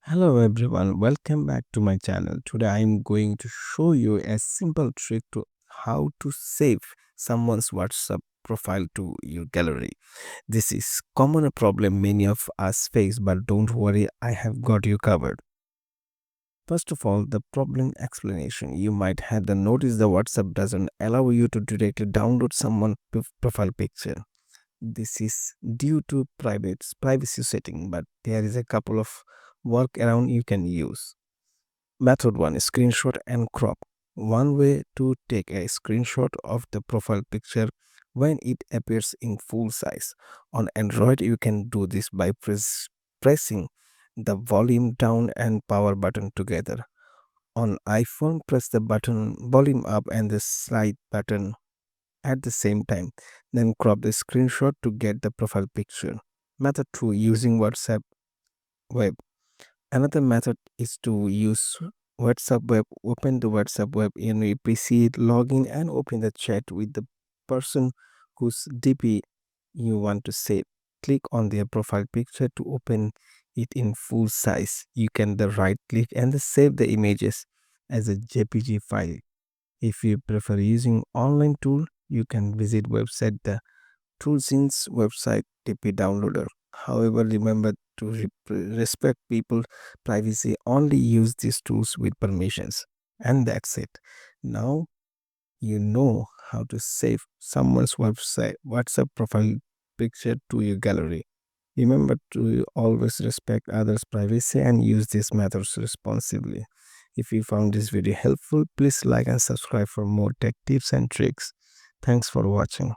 Hello everyone, welcome back to my channel. Today I am going to show you a simple trick to how to save someone's WhatsApp profile to your gallery. This is common problem many of us face, but don't worry, I have got you covered. First of all, the problem explanation. You might have the notice the WhatsApp doesn't allow you to directly download someone's profile picture. This is due to privacy setting, but there is a couple of workaround you can use. Method 1, screenshot and crop. One way to take a screenshot of the profile picture when it appears in full size. On Android, you can do this by pressing the volume down and power button together. On iPhone, press the button volume up and the slide button at the same time. Then crop the screenshot to get the profile picture. Method 2, using WhatsApp web. Another method is to use WhatsApp web. Open the WhatsApp web in your PC, log in and open the chat with the person whose DP you want to save. Click on their profile picture to open it in full size. You can the right click and the save the images as a JPG file. If you prefer using online tool, you can visit website the Toolsin's website TP downloader. However, remember to respect people's privacy. Only use these tools with permissions. And that's it. Now you know how to save someone's website WhatsApp profile picture to your gallery. Remember to always respect others' privacy and use these methods responsibly. If you found this video helpful, please like and subscribe for more tech tips and tricks. Thanks for watching.